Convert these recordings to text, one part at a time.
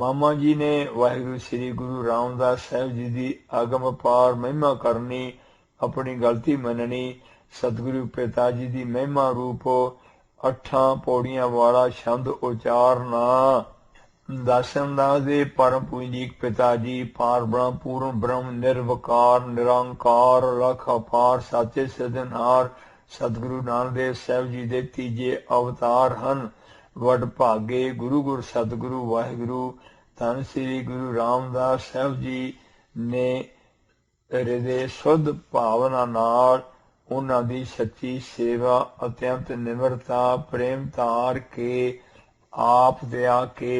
मामा जी ने वाहिगुरु श्री गुरु रामदास साहब जी की आगम अपार महिमा करनी, अपनी गलती मननी। सतगुरु पिता जी की महिमा रूप 8 पौड़ियां वाला छंद उचारना। दासन दास दे परम पूंजीक पिता जी पार ब्रह्म पूर्ण ब्रह्म निर्विकार निरंकार लख अपार साचे सिरजनहार सतगुरु नानक देव साहब जी दे तीजे अवतार ਹਨ। वडभागे गुरु गुर सतगुरु वाहिगुरु धन श्री गुरु रामदास साहब जी ने ਹਿਰਦੇ शुद्ध भावना नाल उन्हां दी सच्ची सेवा अत्यंत निमरता प्रेम धार के आप दया के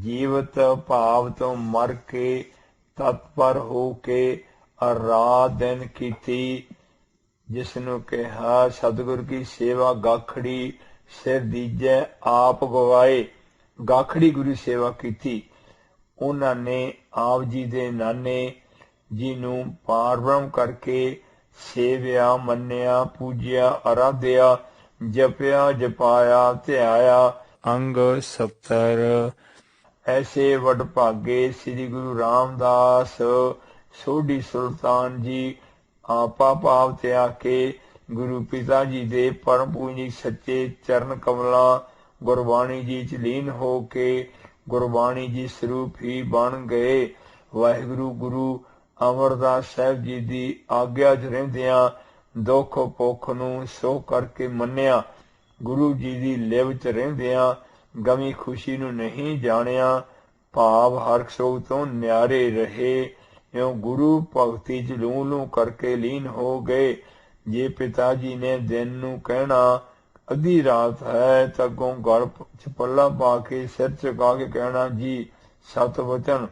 जीवत भाव तो मर के तत्पर हो के रात दिन कीती। जिसनों कहा सतगुर की सेवा गाखड़ी सिर दीजै आप गवाए। गाखड़ी गुरु सेवा कीती। उन्हां ने आप जी दे नाने जी नूं पार ब्रह्म करके सेविया मन्निया पूजिया आराध्या जपिया जपाया ध्याया अंग 70। ऐसे वडभागे श्री गुरु रामदास सोढ़ी सुल्तान जी आपा भाव त्याग के गुरु पिता जी दे परम पूंजी सच्चे चरण कमला गुरबाणी जी च लीन हो के गुरबाणी जी स्वरूप ही बन गए। वाहिगुरु गुरु अमरदास साहब जी की आग्या च रहिंदियां दुख भुख नूं सो करके मन्निया। गुरु जी की लिव च रहिंदियां गमी खुशी नूं नहीं जानिया। भाव हर सोग तो न्यारे रहे इउं गुरु भगती च लूं लूं करके लीन हो गए। जे पिता जी ने दिन नूं कहना अद्धी रात है तां अगों गल च पल्ला पा के सिर झुका के कहना जी सत वचन।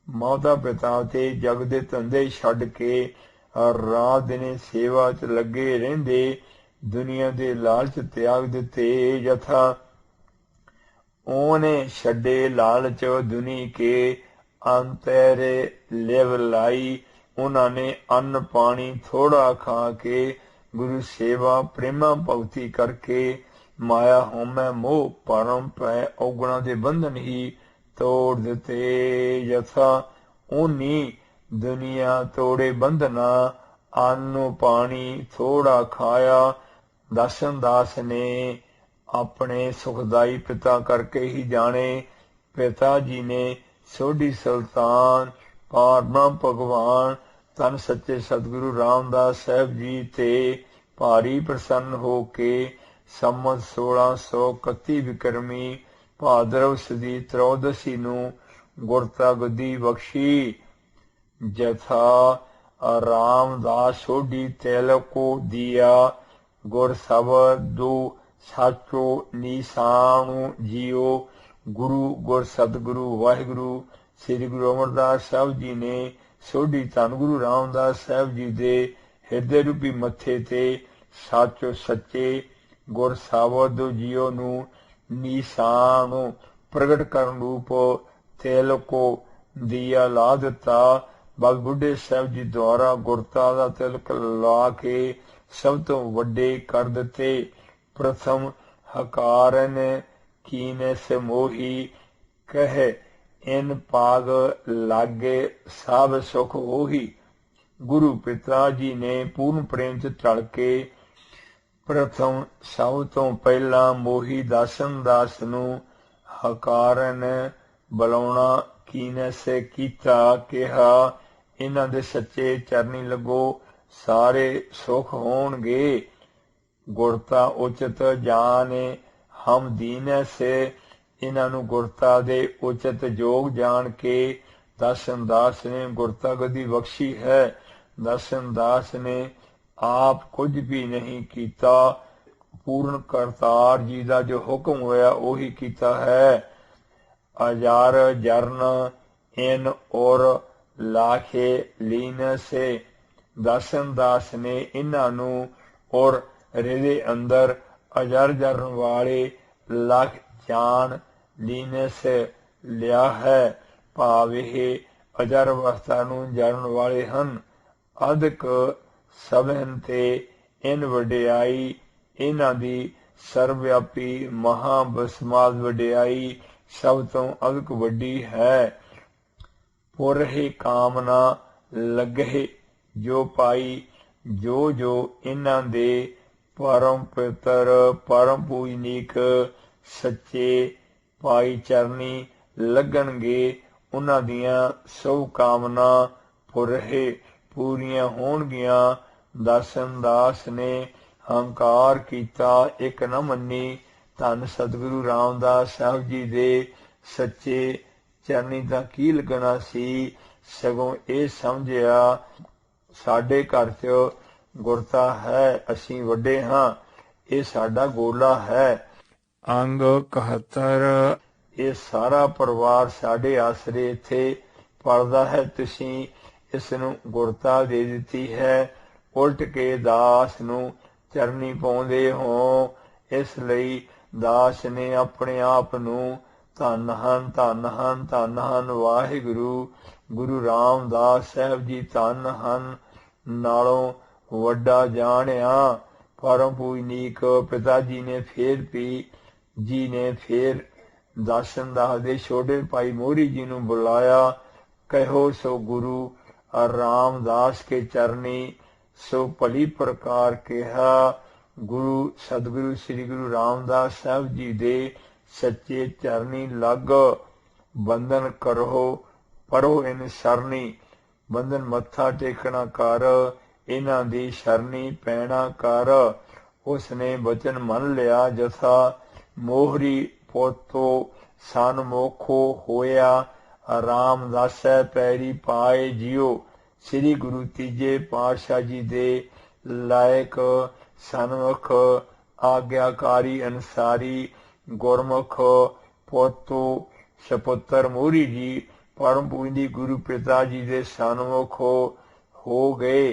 माता पिता ते जग दे धंधे छड्ड के रात दिने सेवा च लगे रहिंदे दुनिया दे लालच त्याग दिते। यथा ओने छड्डे लालच दुनी के अंतरे लिव लाई। उन्हां ने अन्न पानी थोड़ा खा के गुरु सेवा प्रेमा भगती करके माया होमै मोह परम पै औगुणा दे बंधन ही तोड़ दिते। यथा ओनी दुनिया तोड़े बंधना अन्न पानी थोड़ा खाया। दासन दास ने अपने सुखदाई पिता करके ही जाने। पिता जी ने सोढ़ी सुल्तान पार ब्रह्म भगवान धन सच्चे सतगुरु रामदास साहब जी ते भारी प्रसन्न हो के संमत 1631 विक्रमी भादरव सदी त्रयोदशी नूं गुरता गद्दी बख्शी। जथा रामदास सोढ़ी तिलक को दिया गुर शब्द दो साचो निशानु जियो। गुरु गुर सतगुरु वाहिगुरु श्री गुरु अमरदास साहब जी ने सोढ़ी धन गुरु रामदास साहब जी दे हिरदे रूपी मथे ते सच सच्चे गुर शब्द जियो नूं निशान प्रगट करन रूप तिलक को दिया ला दिता। बाबे बुढ़े साहब जी द्वारा गुरता दा तिलक ला के सब तो वड्डे कर दिते। प्रथम हकारन कीने से मोही कह इन पाग लागे सब सुख ओही। गुरु पिता जी ने पूर्ण प्रेम च ढल के प्रथम सब तो पहला मोही दासन दास नूं हकारन बुलाउणा कीने से कीता कहा इन्हां दे सच्चे चरनी लगो सारे सुख होणगे। गुरता उचित जाने हम दीने से इन्हां नूं गुरता दे उचित जोग जान के दासन दास ने गुरता गद्दी बख्शी है। दासन दास ने आप कुछ भी नहीं कीता पूर्ण करतार जी का जो हुक्म होया ओही कीता है। अजार जरन इन और लाखे लीन से दासन दास ने इन्हां नूं और हृदय अंदर अजर जरन वाले लख जान लीन से लिया है। भाव यह अजर अवस्था नूं जरन वाले हन। अदक सबन ते इन वडियाई इन्हां दी सर्वव्यापी महाबसमाद वडियाई सब तो अधिक वड्डी है। पुरहे कामना लगे जो पाई, जो जो इन्हां दे परम पितर परम पूजनीक सच्चे पाई चरनी लगणगे, उन्हां दियां सब कामना पुरहे पूरीਆਂ ਹੋਣਗੀਆਂ। ਦਰਸ਼ਨ ਦਾਸ ਨੇ ਹੰਕਾਰ ਕੀਤਾ, ਇੱਕ ਨਾ ਮੰਨੀ। ਧੰਨ ਸਤਿਗੁਰੂ ਰਾਮਦਾਸ ਸਾਹਿਬ ਜੀ ਦੇ ਸੱਚੇ ਚਰਨੀ ਦਾ ਕੀ ਲੱਗਣਾ ਸੀ, ਸਗੋਂ ਇਹ ਸਮਝਿਆ ਸਾਡੇ ਘਰ 'ਚ ਗੁਰਤਾ ਹੈ, ਅਸੀਂ ਵੱਡੇ ਹਾਂ, ਇਹ ਸਾਡਾ ਗੋਲਾ ਹੈ। ਅੰਗ 71। ਇਹ ਸਾਰਾ ਪਰਿਵਾਰ ਸਾਡੇ ਆਸਰੇ ਇੱਥੇ ਪਲਦਾ ਹੈ, ਤੁਸੀਂ ਇਸ ਨੂੰ ਗੁਰਤਾ ਦੇ ਦਿੱਤੀ ਹੈ। ਉਲਟ ਕੇ ਦਾਸ ਨੂੰ ਚਰਨੀ ਪਾਉਂਦੇ ਹੋ। ਇਸ ਲਈ ਦਾਸ ਨੇ ਆਪਣੇ ਆਪ ਨੂੰ ਧੰਨ ਹਨ, ਧੰਨ ਹਨ, ਧੰਨ ਹਨ ਵਾਹਿਗੁਰੂ, ਗੁਰੂ ਰਾਮਦਾਸ ਸਾਹਿਬ ਜੀ ਧੰਨ ਹਨ ਨਾਲੋਂ ਵੱਡਾ ਜਾਣਿਆ। ਪਰਮ ਪੂਜਨੀਕ ਪਿਤਾ ਜੀ ਨੇ ਫੇਰ ਦਰਸ਼ਨ ਦਾਸ ਦੇ ਛੋਟੇ ਭਾਈ ਮੋਹਰੀ ਜੀ ਨੂੰ ਬੁਲਾਇਆ। ਕਹੋ ਸੋ ਗੁਰੂ रामदास के चरनी सो भली प्रकार कहा। गुरु सतगुरु श्री गुरु रामदास साहब जी दे सच्चे चरनी लग, बंधन करो पढ़ो इन सरनी। बंधन मत्था टेकना कर, इन्हां दी शरनी पैना कर। उसने वचन मन लिया जथा, मोहरी पोतो सनमुखो होया। रामदास पैरी पाए जियो। श्री गुरु तीजे पातशाह जी दे लायक सन्मुख आग्याकारी अनुसारी गुरमुख पोतो सपुत्र मोहरी जी परम पूजनी गुरु पिता जी दे सन्मुख हो गए।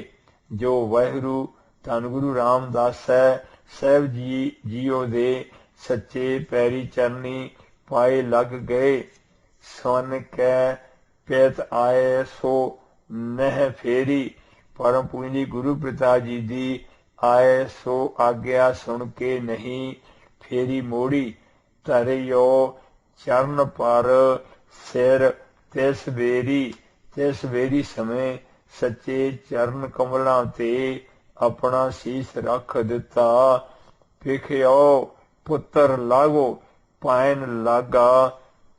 जो वाहिगुरु धन गुरु रामदास साहब जी जियो दे सच्चे पैरी चरनी पाए लग गए। सन कै पेत आए सो नह फेरी। परम पूजनी गुरु पिता जी दी आए सो आग्या सुन के नहीं फेरी मोड़ी। धरियो चरण पर सिर तिस बेरी समय सच्चे चरण कमलों ते अपना शीस रख दिता। भिखियो पुत्र लागो पायन लागा।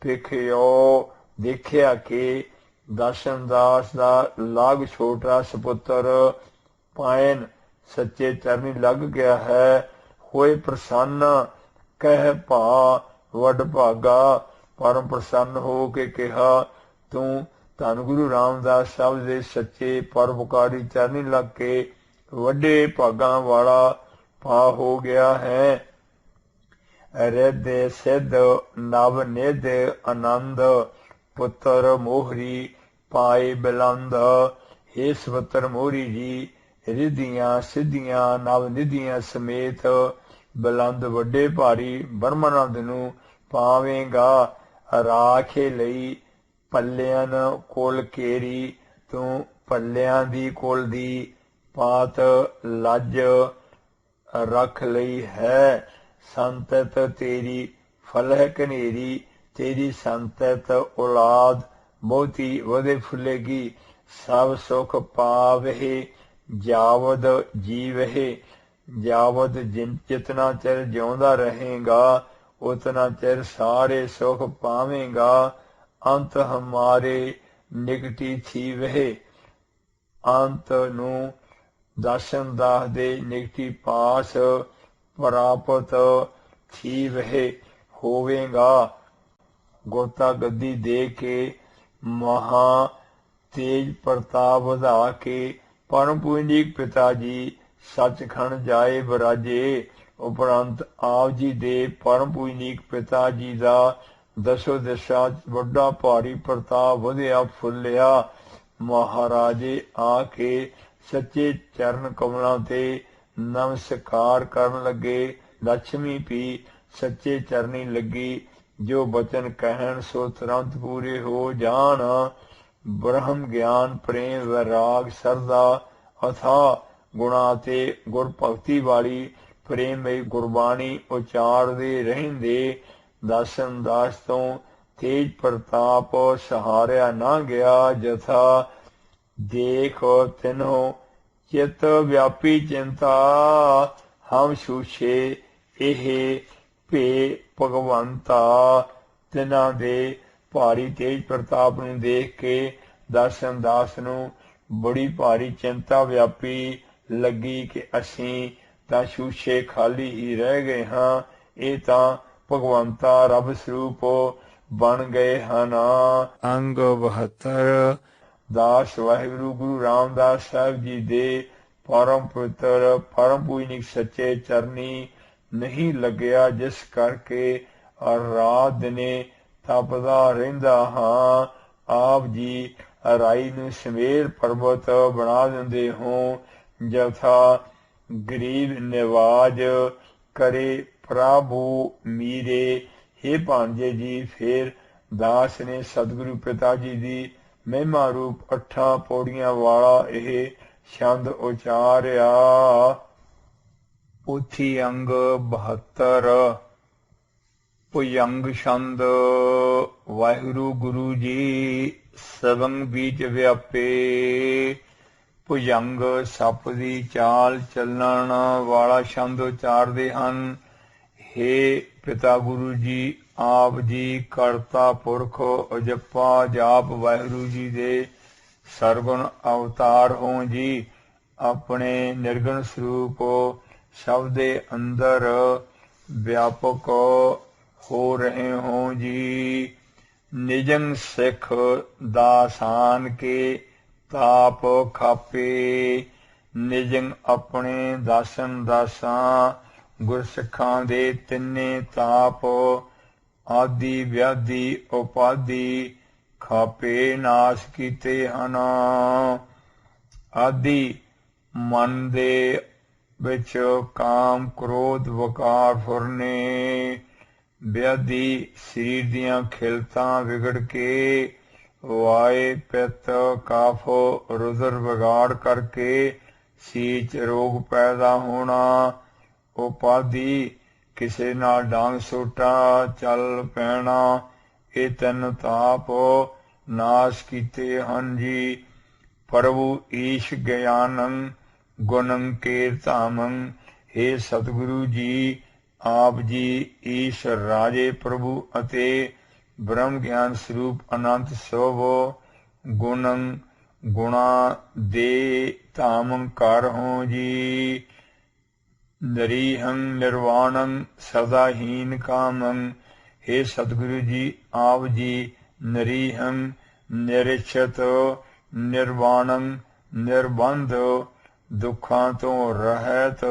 भिखियो देखिया के दर्शन दास दा लाग छोटा सपुत्र पायन सच्चे चरनी लग गया है। होए प्रसन्न कह भा वड भागा। परम प्रसन्न हो के कहा, तू धन गुरु रामदास साहब दे सच्चे परोपकारी चरनी लग के वड्डे भागां वाला भा हो गया है। रिद सिद्ध नव निध आनंद पुत्र मोहरी पाए बिलंद। हे सपुत्र मोहरी जी, रिधियां सिद्धियां नव निधियां समेत बिलंद वड्डे भारी ब्रह्मानंद नूं पावेगा। राखे लई पल्लियान कोल केरी। तू पल्लियां दी कोल दी पात लज रख लई है। संतत तेरी फलह कनेरी। तेरी संतत औलाद बहुती वधे फुलेगी। सब सुख पावहे जावद जीवहे। जावद जितना चिर जिਉਂਦਾ रहेगा उतना चिर सारे सुख पावेगा। अंत हमारे निकटी थी वहे। अंत नूं दर्शन दास दे निकटी पास प्राप्त थी वह होवेगा। गोता गद्दी दे के महा तेज प्रताप वधा के परम पूजनीक पिता जी सचखंड जाए बराजे। उपरंत आप जी दे परम पूजनीक पिता जी दा दसो दिशा वड्डा भारी प्रताप वधिया फुलिया। महाराजे आके सच्चे चरण कमलों ते नमस्कार करन लगे। लक्ष्मी भी सच्चे चरनी लगी। जो बचन कहन सो तुरंत पूरे हो जान। ब्रह्म ज्ञान प्रेम वैराग श्रद्धा अथा गुणा ते गुर भगती वाली प्रेम गुरबाणी उचारदे रहंदे दर्शन दास तो तेज प्रताप सहारिया ना गया जथा देख तिन्हो चित व्यापी चिंता हम छूछे ਇਹ ਭੇ ਭਗਵੰਤਾ। ਤਿਨਾਂ ਦੇ ਭਾਰੀ ਤੇਜ ਪ੍ਰਤਾਪ ਨੂੰ ਦੇਖ ਕੇ ਦਰਸ਼ਨ ਦਾਸ ਨੂੰ ਬੜੀ ਭਾਰੀ ਚਿੰਤਾ ਵਿਆਪੀ ਲੱਗੀ ਕਿ ਅਸੀਂ ਤਾਂ ਛੂਛੇ ਖਾਲੀ ਹੀ ਰਹਿ ਗਏ ਹਾਂ, ਇਹ ਤਾਂ ਭਗਵੰਤਾ ਰੱਬ ਸਰੂਪ ਬਣ ਗਏ ਹਨ। ਅੰਗ 72 ਦਾਸ ਵਾਹਿਗੁਰੂ ਗੁਰੂ ਰਾਮਦਾਸ ਸਾਹਿਬ ਜੀ ਦੇ ਪਰਮ ਪਵਿੱਤਰ ਪਰਮ ਪੂਜਨੀਕ ਸੱਚੇ ਚਰਨੀ ਨਹੀਂ ਲੱਗਿਆ, ਜਿਸ ਕਰਕੇ ਰਾਤ ਦਿਨੇ ਤਪਦਾ ਰਹਿੰਦਾ ਹਾਂ। ਆਪ ਜੀ ਰਾਈ ਨੂੰ ਸਮੇਰ ਪਰਬਤ ਬਣਾ ਦਿੰਦੇ ਹੋ, ਜਥਾ ਗਰੀਬ ਨਿਵਾਜ ਕਰੇ ਪ੍ਰਭੂ ਮੀਰੇ। हे ਭਾਂਜੇ ਜੀ, ਫਿਰ ਦਾਸ ਨੇ ਸਤਿਗੁਰੂ ਪਿਤਾ ਜੀ ਦੀ ਮਹਿਮਾ ਰੂਪ 8 ਪੌੜੀਆਂ ਵਾਲਾ ਇਹ ਛੰਦ ਉਚਾਰਿਆ। ਪੋਥੀ ਅੰਗ 72 ਭੁਜੰਗ ਛੰਦ। ਵਾਹਿਗੁਰੂ ਗੁਰੂ ਜੀ ਸਬੰਗ ਬੀਚ ਵਿਆਪੇ। ਭੁਜੰਗ ਸੱਪ ਦੀ ਚਾਲ ਚੱਲਣ ਵਾਲਾ ਛੰਦ ਉਚਾਰਦੇ ਹਨ। हे ਪਿਤਾ ਗੁਰੂ ਜੀ, ਆਪ ਜੀ ਕਰਤਾ ਪੁਰਖ ਅਜੱਪਾ ਜਾਪ ਵਾਹਿਗੁਰੂ ਜੀ ਦੇ ਸਰਗੁਣ ਅਵਤਾਰ ਹੋ ਜੀ। ਆਪਣੇ ਨਿਰਗੁਣ ਸਰੂਪ ਸਭ ਦੇ ਅੰਦਰ ਵਿਆਪਕ ਹੋ ਰਹੇ ਹੋ ਜੀ। ਨਿਜੰ ਸਿੱਖ ਦਾਸਾਨ ਕੇ ਤਾਪ ਖਾਪੇ। ਨਿਜੰ ਆਪਣੇ ਦਾਸਨ ਦਾਸਾਂ ਗੁਰਸਿੱਖਾਂ ਦੇ ਤਿੰਨੇ ਤਾਪ ਆਦਿ ਵਿਆਧੀ ਉਪਾਧੀ ਖਾਪੇ ਨਾਸ਼ ਕੀਤੇ ਹਨ। ਆਦਿ ਮਨ ਦੇ ਵਿੱਚ ਕਾਮ ਕ੍ਰੋਧ ਵਕਾਰ ਫੁਰਨੇ। ਵਿਆਧੀ ਸਰੀਰ ਦੀਆਂ ਖਿਲਤਾਂ ਵਿਗੜ ਕੇ ਵਾਏ ਪਿੱਤ ਕਫ ਰੁਦਰ ਵਿਗਾੜ ਕਰਕੇ ਸੀਚ ਰੋਗ ਪੈਦਾ ਹੋਣਾ। ਉਪਾਧੀ ਕਿਸੇ ਨਾਲ ਡਾਂਗ ਸੋਟਾ ਚੱਲ ਪੈਣਾ। ਇਹ ਤਿੰਨ ਤਾਪ ਨਾਸ਼ ਕੀਤੇ ਹਨ ਜੀ। ਪ੍ਰਭੂ ਈਸ਼ ਗਿਆਨੰ ਗੁਣੰ ਕੇ ਧਾਮੰ। हे ਸਤਿਗੁਰੂ ਜੀ, ਆਪ ਜੀ ਈਸ਼ ਰਾਜੇ ਪ੍ਰਭੂ ਅਤੇ ਬ੍ਰਹਮ ਗਿਆਨ ਸਰੂਪ ਅਨੰਤ ਸੋਭੋ ਗੁਣੰ ਗੁਣਾ ਦੇ ਧਾਮੰ ਕਰ ਹੋ ਜੀ। ਨਰੀਹੰ ਨਿਰਵਾਣੰ ਸਦਾਹੀਨ ਕਾਮੰ। हे ਸਤਿਗੁਰੂ ਜੀ, ਆਪ ਜੀ ਨਰੀਹੰ ਨਿਰਛਤ ਨਿਰਵਾਣੰ ਨਿਰਬੰਧ ਦੁੱਖਾਂ ਤੋਂ ਰਹਿਤ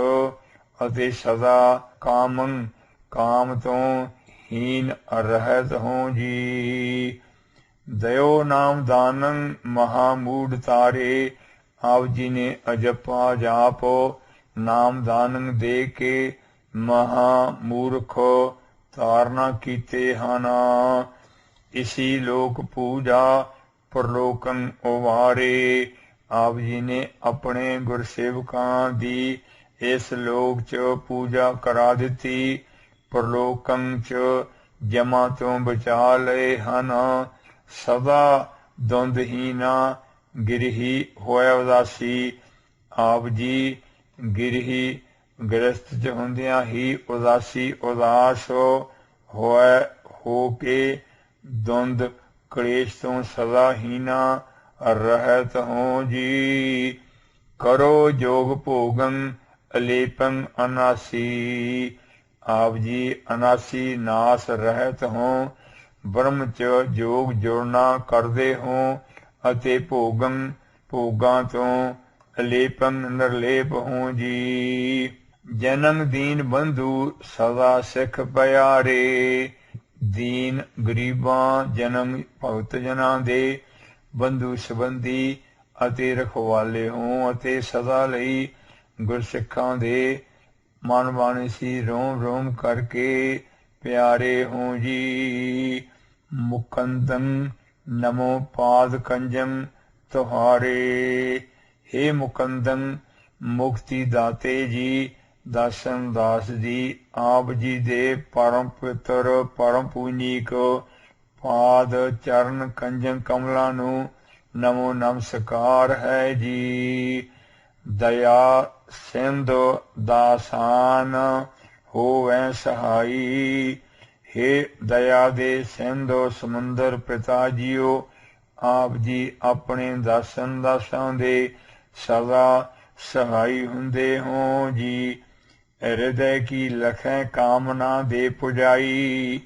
ਅਤੇ ਸਦਾ ਕਾਮੰ ਕਾਮ ਤੋਂ ਹੀਨ ਰਹਿਤ ਹੋ ਜੀ। ਦਇਓ ਨਾਮ ਦਾਨੰ ਮਹਾਮੂੜ ਤਾਰੇ। ਆਪ ਜੀ ਨੇ ਅਜੱਪਾ ਜਾਪ ਨਾਮ ਦਾਨੰ ਦੇ ਕੇ ਮਹਾਮੂਰਖ ਤਾਰਨਾ ਕੀਤੇ ਹਨ। ਇਸੀ ਲੋਕ ਪੂਜਾ ਪ੍ਰਲੋਕਨ ਉਵਾਰੇ। ਆਪ ਜੀ ਨੇ ਆਪਣੇ ਗੁਰਸੇਵਕਾਂ ਦੀ ਇਸ ਲੋਕ 'ਚ ਪੂਜਾ ਕਰਾ ਦਿੱਤੀ, ਪ੍ਰਲੋਕਨ 'ਚ ਜਮਾ ਤੋਂ ਬਚਾ ਲਏ ਹਨ। ਸਦਾ ਦੁੰਦਹੀਨਾ ਗਿਰਹੀ ਹੋਇਆ ਉਦਾਸੀ। ਆਪ ਜੀ ਗਿਰਹੀ ਗ੍ਰਸਤ 'ਚ ਹੁੰਦਿਆਂ ਹੀ ਉਦਾਸੀ ਉਦਾਸ ਹੋ ਕੇ ਦੁੰਦ ਕਲੇਸ਼ ਤੋਂ ਸਦਾ ਹੀਨਾ ਰਹਿਤ ਹੋ ਜੀ। ਕਰੋ ਜੋਗ ਭੋਗੰ ਅਲੇਪੰ ਅਨਾਸੀ। ਆਪ ਜੀ ਅਨਾਸੀ ਨਾਸ ਰਹਿਤ ਹੋ, ਬ੍ਰਹਮ ਚ ਜੋਗ ਜੁੜਨਾ ਕਰਦੇ ਹੋ ਅਤੇ ਭੋਗੰ ਭੋਗਾਂ ਤੋਂ ਅਲੇਪੰ ਨਿਰਲੇਪ ਹੋ ਜੀ। ਜਨਮ ਦੀਨ ਬੰਧੂ ਸਦਾ ਸਿੱਖ ਪਿਆਰੇ। ਦੀਨ ਗਰੀਬਾਂ ਜਨਮ ਭਗਤ ਜਨਾਂ ਦੇ ਬੰਧੂ ਸੰਬੰਧੀ ਅਤੇ ਰਖਵਾਲੇ ਹੋ ਅਤੇ ਸਦਾ ਲਈ ਗੁਰਸਿੱਖਾਂ ਦੇ ਮਨ ਬਾਣੀ ਸੀ ਰੋਮ ਰੋਮ ਕਰਕੇ ਪਿਆਰੇ ਹੋ ਜੀ। ਮੁਕੰਦੰ ਨਮੋ ਪਾਦ ਕੰਜੰ ਤੁਹਾਰੇ। हे ਮੁਕੰਦੰ ਮੁਕਤੀ ਦਾਤੇ ਜੀ, ਦਰਸ਼ਨ ਦਾਸ ਜੀ, ਆਪ ਜੀ ਦੇ ਪਰਮ ਪਵਿੱਤਰ ਪਰਮ ਪੂਜਨੀਕ ਪਾਦ ਚਰਨ ਕੰਜਨ ਕਮਲਾਂ ਨੂੰ ਨਮੋ ਨਮਸਕਾਰ ਹੈ ਜੀ। ਦਇਆ ਸਿੰਧ ਦਾਸਾਨ ਹੋਵੈ ਸਹਾਈ। हे ਦਇਆ ਦੇ ਸਿੰਧ ਸਮੁੰਦਰ ਪਿਤਾ ਜੀਓ, ਆਪ ਜੀ ਆਪਣੇ ਦਾਸਨ ਦਾਸਾਂ ਦੇ ਸਦਾ ਸਹਾਈ ਹੁੰਦੇ ਹੋ ਜੀ। ਹਿਰਦੈ ਕੀ ਲਖੈ ਕਾਮਨਾ ਦੇ ਪੁਜਾਈ।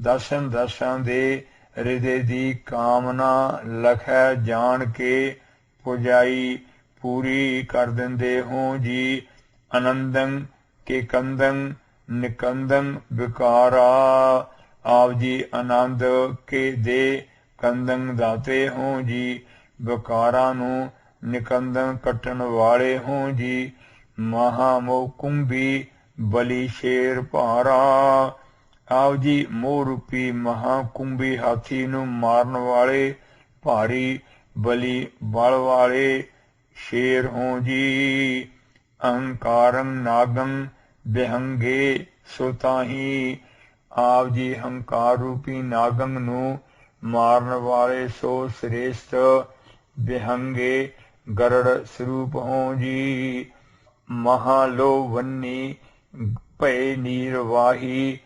ਦਾਸਨ ਦਾਸਾਂ ਦੇ ਹਿਰਦੇ ਦੀ ਕਾਮਨਾ ਲਖੈ ਜਾਣ ਕੇ ਪੁਜਾਈ ਪੂਰੀ ਕਰ ਦਿੰਦੇ ਹੋ ਜੀ। ਆਨੰਦੰ ਕੇ ਕੰਦੰ ਨਿਕੰਦੰ ਵਿਕਾਰਾ। ਆਪ ਜੀ ਆਨੰਦ ਕੇ ਦੇ ਕੰਦੰ ਦਾਤੇ ਹੋ ਜੀ, ਵਿਕਾਰਾਂ ਨੂੰ ਨਿਕੰਦਨ ਕੱਟਣ ਵਾਲੇ ਹੋ ਜੀ। ਮਹਾਮੋਹ ਕੁੰਭੀ ਬਲੀ ਸ਼ੇਰ ਭਾਰਾ। ਆਪ ਜੀ ਮੋਹ ਰੂਪੀ ਮਹਾਕੁੰਭੀ ਹਾਥੀ ਨੂੰ ਮਾਰਨ ਵਾਲੇ ਭਾਰੀ ਬਲੀ ਬਲ ਵਾਲੇ ਸ਼ੇਰ ਹੋ ਜੀ। ਅਹੰਕਾਰੰ ਨਾਗੰ ਬਿਹੰਗੇ ਸੁਤਾਹੀ। ਆਪ ਜੀ ਹੰਕਾਰ ਰੂਪੀ ਨਾਗੰ ਨੂੰ ਮਾਰਨ ਵਾਲੇ ਸੋ ਸ੍ਰੇਸ਼ਟ ਬਿਹੰਗੇ ਗਰੜ ਸਰੂਪ ਹੋ ਜੀ। ਮਹਾਲੋ ਵੰਨੀ ਭੈ ਨੀਰਵਾਹੀ।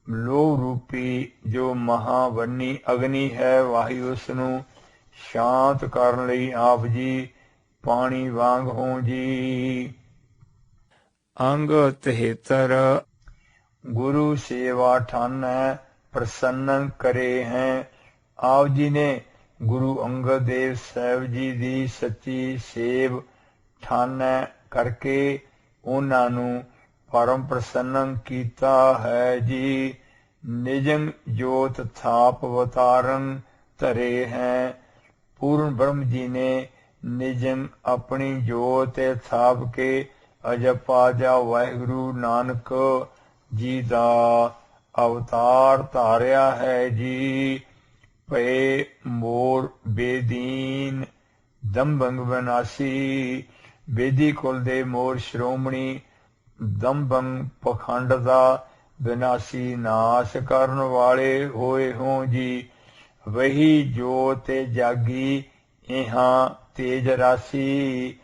ਲੋਹ ਰੂਪੀ ਜੋ ਮਹਾਵੰਨੀ ਅਗਨੀ ਹੈ, ਵਾਹੀ ਉਸ ਨੂੰ ਸ਼ਾਂਤ ਕਰਨ ਲਈ ਆਪ ਜੀ ਪਾਣੀ ਵਾਂਗ ਹੋ ਜੀ। ਅੰਗ 73 ਗੁਰੂ ਸੇਵਾ ਠਾਨੈ ਪ੍ਰਸੰਨ ਕਰੇ ਹੈ। ਆਪ ਜੀ ਨੇ ਗੁਰੂ ਅੰਗਦ ਦੇਵ ਸਾਹਿਬ ਜੀ ਦੀ ਸੱਚੀ ਸੇਵ ਠਾਨੈ ਕਰਕੇ ਉਹਨਾਂ ਨੂੰ ਪਰਮ ਪ੍ਰਸੰਨ ਕੀਤਾ ਹੈ ਜੀ। ਨਿਜੰ ਜੋਤ ਥਾਪ ਅਵਤਾਰਨ ਧਰੇ ਹੈ। ਪੂਰਨ ਬ੍ਰਹਮ ਜੀ ਨੇ ਨਿਜੰ ਆਪਣੀ ਜੋਤ ਥਾਪ ਕੇ ਅਜਪਾ ਜਾ ਵਾਹਿਗੁਰੂ ਨਾਨਕ ਜੀ ਦਾ ਅਵਤਾਰ ਧਾਰਿਆ ਹੈ ਜੀ। ਭਏ ਮੋਰ ਬੇਦੀਨ ਦੰਭੰਗ ਵਿਨਾਸੀ। ਬੇਦੀ ਕੁਲ ਦੇ ਮੋਰ ਸ਼੍ਰੋਮਣੀ ਦੰਭੰਗ ਪਖੰਡ ਦਾ ਵਿਨਾਸੀ ਨਾਸ਼ ਕਰਨ ਵਾਲੇ ਹੋਏ ਹੋ ਜੀ। ਵਹੀ ਜੋਤ ਜਾਗੀ ਇਹਾਂ ਤੇਜ ਰਾਸੀ।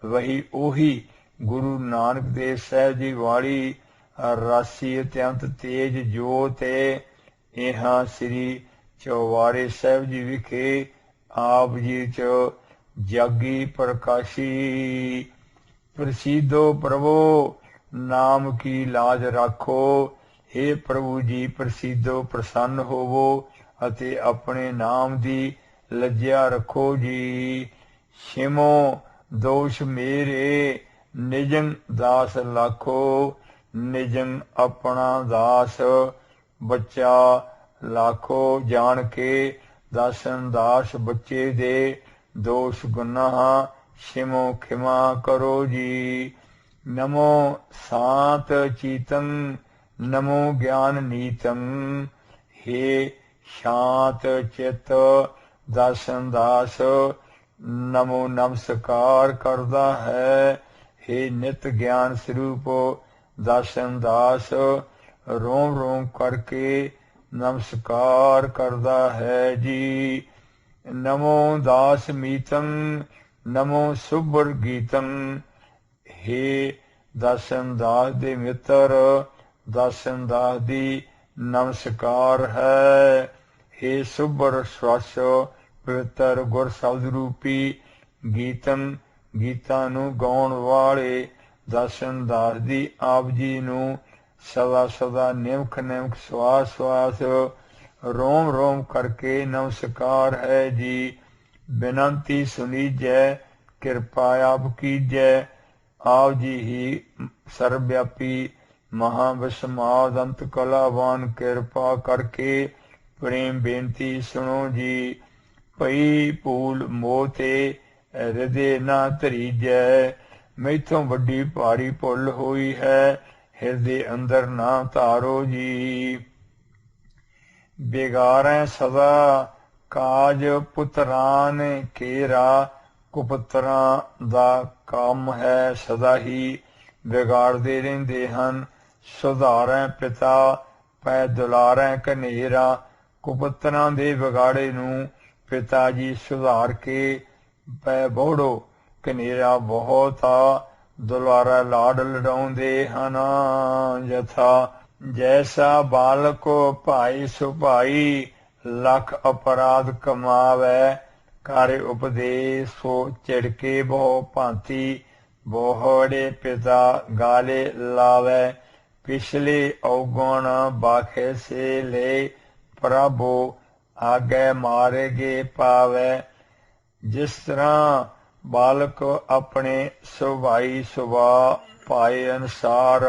ਵਹੀ ਉਹੀ ਗੁਰੂ ਨਾਨਕ ਦੇਵ ਸਾਹਿਬ ਜੀ ਵਾਲੀ ਰਾਸੀ ਅਤਿਅੰਤ ਤੇਜ ਜੋਤ ਇਹਾਂ ਸ੍ਰੀ ਚੌਵਾਰੇ ਸਾਹਿਬ ਜੀ ਵਿਖੇ ਆਪ ਜੀ ਚ ਜਾਗੀ ਪ੍ਰਕਾਸ਼ੀ। ਪ੍ਰਸੀਦੋ ਪ੍ਰਭੋ ਨਾਮ ਕੀ ਲਾਜ ਰਾਖੋ। हे ਪ੍ਰਭੂ ਜੀ ਪ੍ਰਸੀਦੋ ਪ੍ਰਸੰਨ ਹੋਵੋ ਅਤੇ ਆਪਣੇ ਨਾਮ ਦੀ ਲੱਜਿਆ ਰੱਖੋ ਜੀ। ਸ਼ਿਮੋ ਦੋਸ਼ ਮੇਰੇ ਨਿਜੰ ਦਾਸ ਲਾਖੋ। ਨਿਜੰ ਆਪਣਾ ਦਾਸ ਬੱਚਾ ਲਾਖੋ ਜਾਣ ਕੇ ਦਾਸਨ ਦਾਸ ਬੱਚੇ ਦੇ ਦੋਸ਼ ਗੁਨਾਹ ਸ਼ਿਮੋ ਖਿਮਾ ਕਰੋ ਜੀ। ਨਮੋ ਸਾਤ ਚੀਤੰ ਨਮੋ ਗਿਆਨ ਨੀਤੰ। हे ਸ਼ਾਂਤ ਚਿਤ ਦਾਸਨ ਦਾਸ ਨਮੋ ਨਮਸਕਾਰ ਕਰਦਾ ਹੈ। हे ਨਿਤ ਗਿਆਨ ਸਰੂਪ ਦਾਸਨ ਦਾਸ ਰੋਮ ਰੋਮ ਕਰਕੇ ਨਮਸਕਾਰ ਕਰਦਾ ਹੈ ਜੀ। ਨਮੋ ਦਾਸ ਮੀਤੰ ਨਮੋ ਸੁਭਰ ਗੀਤੰ। हे ਦਾਸਨ ਦਾਸ ਦੇ ਮਿੱਤਰ ਦਾਸਨ ਦਾਸ ਦੀ ਨਮਸਕਾਰ ਹੈ। हे ਸੁਭਰ ਸਵਸ ਪਵਿੱਤਰ ਗੁਰ ਸ਼ਬਦ ਰੂਪੀ ਗੀਤੰ ਗੀਤਾਂ ਨੂੰ ਗਾਉਣ ਵਾਲੇ ਦਾਸਨ ਦਾਸ ਦੀ ਆਪ ਜੀ ਨੂੰ ਸਦਾ ਸਦਾ ਨਿਮਖ ਨਿਮਖ ਸਵਾਸ ਸਵਾਸ ਰੋਮ ਰੋਮ ਕਰਕੇ ਨਮਸਕਾਰ ਹੈ ਜੀ। ਬੇਨੰਤੀ ਸੁਨੀਜੈ ਕਿਰਪਾ ਆਪ ਕੀਜੈ। ਆਪ ਜੀ ਹੀ ਸਰਵਿਆਪੀ ਮਹਾਵਿਸਮਾਦ ਅੰਤ ਕਲਾਵਾਨ ਕਿਰਪਾ ਕਰਕੇ ਪ੍ਰੇਮ ਬੇਨਤੀ ਸੁਣੋ ਜੀ। ਭਈ ਭੂਲ ਮੋਹ ਤੇ ਹਿਰਦੇ ਨਾ ਧਰੀਜੈ। ਮੈਥੋਂ ਵੱਡੀ ਭਾਰੀ ਭੁੱਲ ਹੋਈ ਹੈ, ਹਿਰਦੇ ਅੰਦਰ ਨਾ ਧਾਰੋ ਜੀ। ਬਿਗਾਰੈ ਸਦਾ ਕਾਜ ਪੁੱਤਰਾਨ ਕੇਰਾ। ਕੁਪੁੱਤਰਾਂ ਦਾ ਕੰਮ ਹੈ ਸਦਾ ਹੀ ਵਿਗਾੜਦੇ ਰਹਿੰਦੇ ਹਨ। ਸੁਧਾਰੈ ਪਿਤਾ ਪੈ ਦੁਲਾਰੈ ਕਨੇਰਾ। ਕੁਪੁੱਤਰਾਂ ਦੇ ਵਿਗਾੜੇ ਨੂੰ ਪਿਤਾ ਜੀ ਸੁਧਾਰ ਕੇ ਪੈ ਬੋੜੋ ਕਨੇਰਾ ਬਹੁਤ ਆ ਦੁਲਾਰਾ ਲਾਡ ਲਡਾਉਂਦੇ ਹਨ। ਜਥਾ ਜੈਸਾ ਬਾਲਕ ਭਾਈ ਸੁਭਾਈ ਲੱਖ ਅਪਰਾਧ ਕਮਾਵੈ ਕਰ ਉਪਦੇਸ਼ ਸੋ ਝਿੜਕੇ ਬਹੁ ਭਾਂਤੀ ਬੋਹੜੇ ਪਿਤਾ ਗਾਲੇ ਲਾਵੈ ਪਿਛਲੇ ਔਗਣ ਬਾਖੇ ਸੇ ਲੈ ਪ੍ਰਭੂ ਆਗੇ ਮਾਰੇਗੇ ਪਾਵੈ। ਜਿਸ ਤਰ੍ਹਾਂ ਬਾਲਕ ਆਪਣੇ ਸੁਭਾਈ ਸੁਭਾਅ ਪਾਏ ਅਨੁਸਾਰ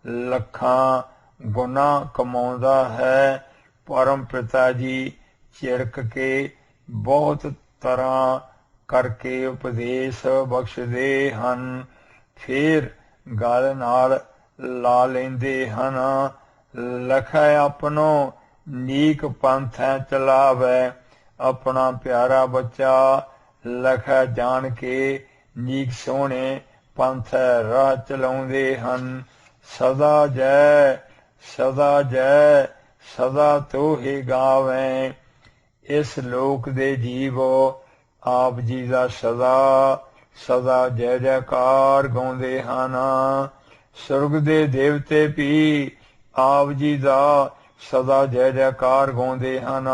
ਲੱਖਾਂ ਗੁਣਾ ਕਮਾਉਂਦਾ ਹੈ, ਪਰਮ ਪਿਤਾ ਜੀ ਝਿੜਕ ਕੇ ਬਹੁਤ ਤਰ੍ਹਾਂ ਕਰਕੇ ਉਪਦੇਸ਼ ਬਖਸ਼ਦੇ ਹਨ, ਫਿਰ ਗਲ ਨਾਲ ਲਾ ਲੈਂਦੇ ਹਨ। ਲਖੈ ਆਪਣੋ ਨੀਕ ਪੰਥੈ ਚਲਾਵੈ ਆਪਣਾ ਪਿਆਰਾ ਬੱਚਾ ਲਖੈ ਜਾਣ ਕੇ ਨੀਕ ਸੋਹਣੇ ਪੰਥ ਰਾਹ ਚਲਾਉਂਦੇ ਹਨ। ਸਦਾ ਜੈ ਸਦਾ ਜੈ ਸਦਾ ਤੂੰ ਹੀ ਗਾਵੇਂ। ਇਸ ਲੋਕ ਦੇ ਜੀਵੋ ਆਪ ਜੀ ਦਾ ਸਦਾ ਸਦਾ ਜੈ ਜੈਕਾਰ ਗਾਉਂਦੇ ਹਨ। ਸੁਰਗ ਦੇ ਦੇਵਤੇ ਵੀ ਆਪ ਜੀ ਦਾ ਸਦਾ ਜੈ ਜੈਕਾਰ ਗਾਉਂਦੇ ਹਨ।